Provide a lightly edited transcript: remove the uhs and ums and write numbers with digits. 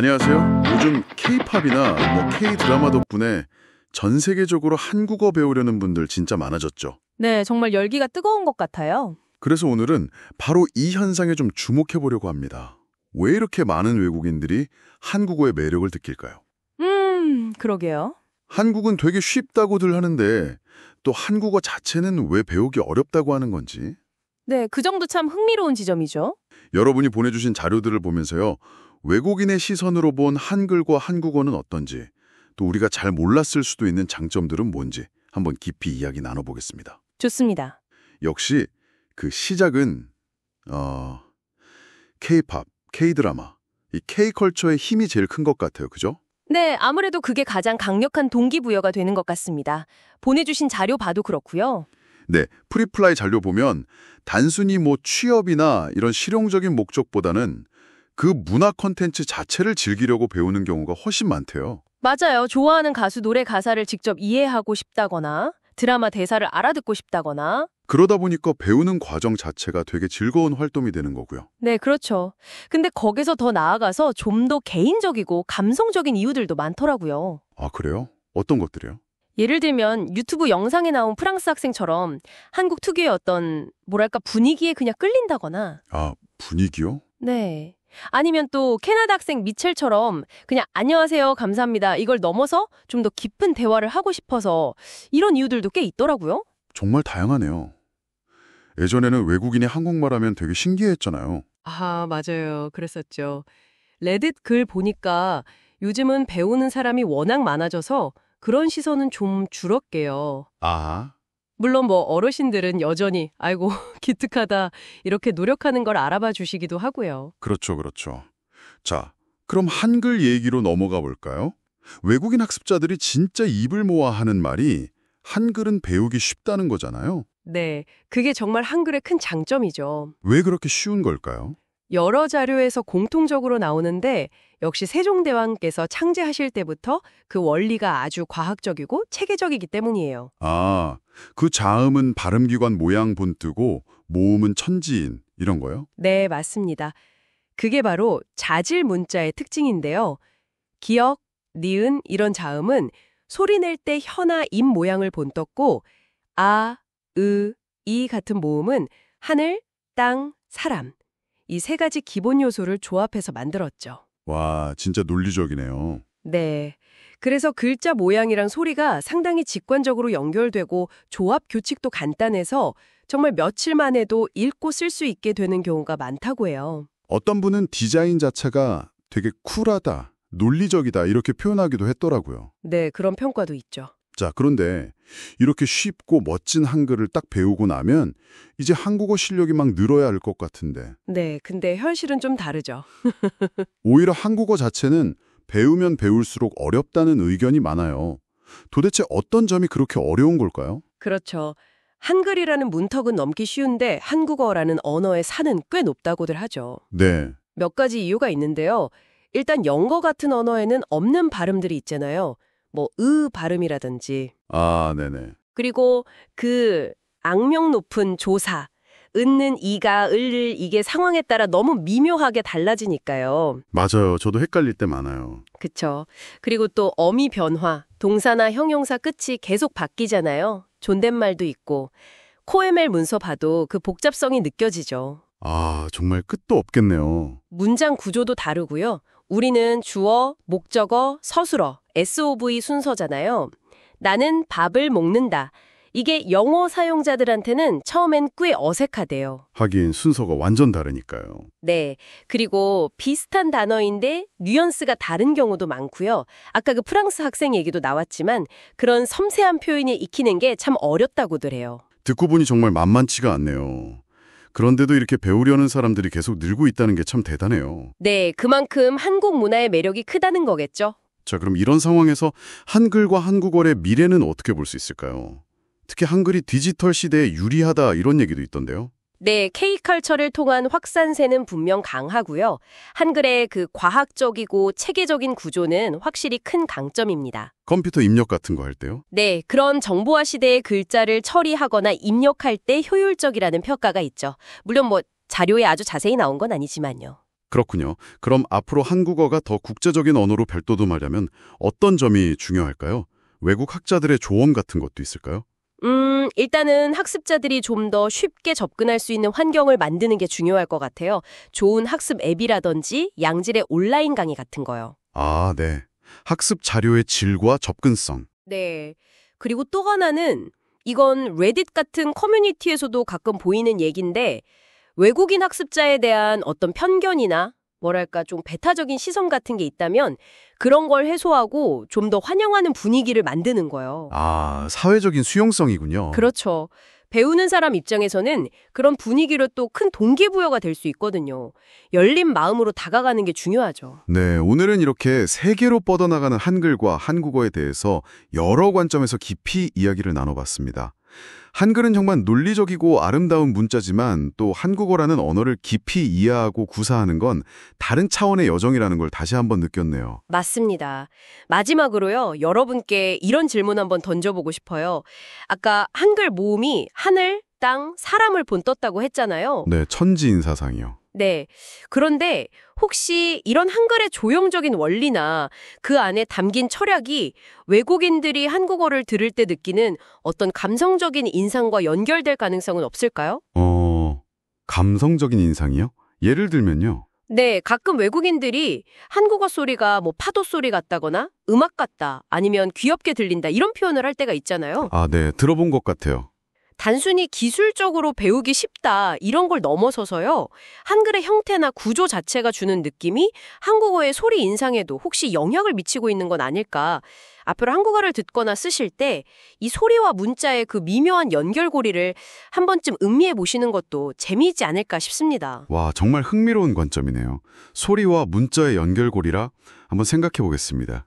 안녕하세요. 요즘 K-팝이나 K-드라마 덕분에 전 세계적으로 한국어 배우려는 분들 진짜 많아졌죠. 네, 정말 열기가 뜨거운 것 같아요. 그래서 오늘은 바로 이 현상에 좀 주목해 보려고 합니다. 왜 이렇게 많은 외국인들이 한국어의 매력을 느낄까요? 그러게요. 한국은 되게 쉽다고들 하는데 또 한국어 자체는 왜 배우기 어렵다고 하는 건지. 네, 그 점도 참 흥미로운 지점이죠. 여러분이 보내주신 자료들을 보면서요. 외국인의 시선으로 본 한글과 한국어는 어떤지, 또 우리가 잘 몰랐을 수도 있는 장점들은 뭔지 한번 깊이 이야기 나눠보겠습니다. 좋습니다. 역시 그 시작은 K-팝, K-드라마, 이 K-컬처의 힘이 제일 큰 것 같아요. 그죠? 네, 아무래도 그게 가장 강력한 동기부여가 되는 것 같습니다. 보내주신 자료 봐도 그렇고요. 네, 프리플라이 자료 보면 단순히 취업이나 이런 실용적인 목적보다는 그 문화 콘텐츠 자체를 즐기려고 배우는 경우가 훨씬 많대요. 맞아요. 좋아하는 가수 노래 가사를 직접 이해하고 싶다거나 드라마 대사를 알아듣고 싶다거나 그러다 보니까 배우는 과정 자체가 되게 즐거운 활동이 되는 거고요. 네, 그렇죠. 근데 거기서 더 나아가서 좀 더 개인적이고 감성적인 이유들도 많더라고요. 아, 그래요? 어떤 것들이요? 예를 들면 유튜브 영상에 나온 프랑스 학생처럼 한국 특유의 어떤 뭐랄까 분위기에 그냥 끌린다거나 아, 분위기요? 네. 아니면 또 캐나다 학생 미첼처럼 그냥 안녕하세요, 감사합니다. 이걸 넘어서 좀 더 깊은 대화를 하고 싶어서 이런 이유들도 꽤 있더라고요. 정말 다양하네요. 예전에는 외국인이 한국말 하면 되게 신기했잖아요. 아, 맞아요. 그랬었죠. 레딧 글 보니까 요즘은 배우는 사람이 워낙 많아져서 그런 시선은 좀 줄었게요. 아, 물론 어르신들은 여전히 아이고 기특하다 이렇게 노력하는 걸 알아봐 주시기도 하고요. 그렇죠, 그렇죠. 자, 그럼 한글 얘기로 넘어가 볼까요? 외국인 학습자들이 진짜 입을 모아 하는 말이 한글은 배우기 쉽다는 거잖아요. 네, 그게 정말 한글의 큰 장점이죠. 왜 그렇게 쉬운 걸까요? 여러 자료에서 공통적으로 나오는데 역시 세종대왕께서 창제하실 때부터 그 원리가 아주 과학적이고 체계적이기 때문이에요. 아, 그 자음은 발음기관 모양 본뜨고 모음은 천지인 이런 거요? 네, 맞습니다. 그게 바로 자질 문자의 특징인데요. 기역, 니은 이런 자음은 소리 낼 때 혀나 입 모양을 본떴고 아, 이 같은 모음은 하늘, 땅, 사람 이 세 가지 기본 요소를 조합해서 만들었죠. 와, 진짜 논리적이네요. 네. 그래서 글자 모양이랑 소리가 상당히 직관적으로 연결되고 조합 규칙도 간단해서 정말 며칠만 해도 읽고 쓸 수 있게 되는 경우가 많다고 해요. 어떤 분은 디자인 자체가 되게 쿨하다, 논리적이다 이렇게 표현하기도 했더라고요. 네, 그런 평가도 있죠. 자, 그런데 이렇게 쉽고 멋진 한글을 딱 배우고 나면 이제 한국어 실력이 막 늘어야 할 것 같은데 네, 근데 현실은 좀 다르죠. 오히려 한국어 자체는 배우면 배울수록 어렵다는 의견이 많아요. 도대체 어떤 점이 그렇게 어려운 걸까요? 그렇죠. 한글이라는 문턱은 넘기 쉬운데 한국어라는 언어의 산은 꽤 높다고들 하죠. 네, 몇 가지 이유가 있는데요. 일단 영어 같은 언어에는 없는 발음들이 있잖아요. 발음이라든지. 아, 네네. 그리고 그 악명 높은 조사, 은는 이가, 을을 이게 상황에 따라 너무 미묘하게 달라지니까요. 맞아요. 저도 헷갈릴 때 많아요. 그쵸. 그리고 또 어미 변화, 동사나 형용사 끝이 계속 바뀌잖아요. 존댓말도 있고. 코에멜 문서 봐도 그 복잡성이 느껴지죠. 아, 정말 끝도 없겠네요. 문장 구조도 다르고요. 우리는 주어, 목적어, 서술어, SOV 순서잖아요. 나는 밥을 먹는다. 이게 영어 사용자들한테는 처음엔 꽤 어색하대요. 하긴 순서가 완전 다르니까요. 네. 그리고 비슷한 단어인데 뉘앙스가 다른 경우도 많고요. 아까 그 프랑스 학생 얘기도 나왔지만 그런 섬세한 표현이 익히는 게 참 어렵다고들 해요. 듣고 보니 정말 만만치가 않네요. 그런데도 이렇게 배우려는 사람들이 계속 늘고 있다는 게 참 대단해요. 네. 그만큼 한국 문화의 매력이 크다는 거겠죠. 자, 그럼 이런 상황에서 한글과 한국어의 미래는 어떻게 볼 수 있을까요? 특히 한글이 디지털 시대에 유리하다 이런 얘기도 있던데요. 네, K컬처를 통한 확산세는 분명 강하고요. 한글의 그 과학적이고 체계적인 구조는 확실히 큰 강점입니다. 컴퓨터 입력 같은 거 할 때요? 네, 그런 정보화 시대의 글자를 처리하거나 입력할 때 효율적이라는 평가가 있죠. 물론 자료에 아주 자세히 나온 건 아니지만요. 그렇군요. 그럼 앞으로 한국어가 더 국제적인 언어로 별도도하려면 어떤 점이 중요할까요? 외국 학자들의 조언 같은 것도 있을까요? 일단은 학습자들이 좀 더 쉽게 접근할 수 있는 환경을 만드는 게 중요할 것 같아요. 좋은 학습 앱이라든지 양질의 온라인 강의 같은 거요. 아, 네. 학습 자료의 질과 접근성. 네. 그리고 또 하나는 이건 레딧 같은 커뮤니티에서도 가끔 보이는 얘기인데 외국인 학습자에 대한 어떤 편견이나 뭐랄까 좀 배타적인 시선 같은 게 있다면 그런 걸 해소하고 좀 더 환영하는 분위기를 만드는 거예요. 아, 사회적인 수용성이군요. 그렇죠. 배우는 사람 입장에서는 그런 분위기로 또 큰 동기부여가 될 수 있거든요. 열린 마음으로 다가가는 게 중요하죠. 네, 오늘은 이렇게 세계로 뻗어나가는 한글과 한국어에 대해서 여러 관점에서 깊이 이야기를 나눠봤습니다. 한글은 정말 논리적이고 아름다운 문자지만 또 한국어라는 언어를 깊이 이해하고 구사하는 건 다른 차원의 여정이라는 걸 다시 한번 느꼈네요. 맞습니다. 마지막으로요, 여러분께 이런 질문 한번 던져보고 싶어요. 아까 한글 모음이 하늘, 땅, 사람을 본떴다고 했잖아요. 네, 천지인사상이요. 네. 그런데 혹시 이런 한글의 조형적인 원리나 그 안에 담긴 철학이 외국인들이 한국어를 들을 때 느끼는 어떤 감성적인 인상과 연결될 가능성은 없을까요? 감성적인 인상이요? 예를 들면요. 네, 가끔 외국인들이 한국어 소리가 뭐 파도 소리 같다거나 음악 같다 아니면 귀엽게 들린다 이런 표현을 할 때가 있잖아요. 아, 네, 들어본 것 같아요. 단순히 기술적으로 배우기 쉽다 이런 걸 넘어서서요. 한글의 형태나 구조 자체가 주는 느낌이 한국어의 소리 인상에도 혹시 영향을 미치고 있는 건 아닐까. 앞으로 한국어를 듣거나 쓰실 때 이 소리와 문자의 그 미묘한 연결고리를 한 번쯤 음미해 보시는 것도 재미있지 않을까 싶습니다. 와, 정말 흥미로운 관점이네요. 소리와 문자의 연결고리라 한번 생각해 보겠습니다.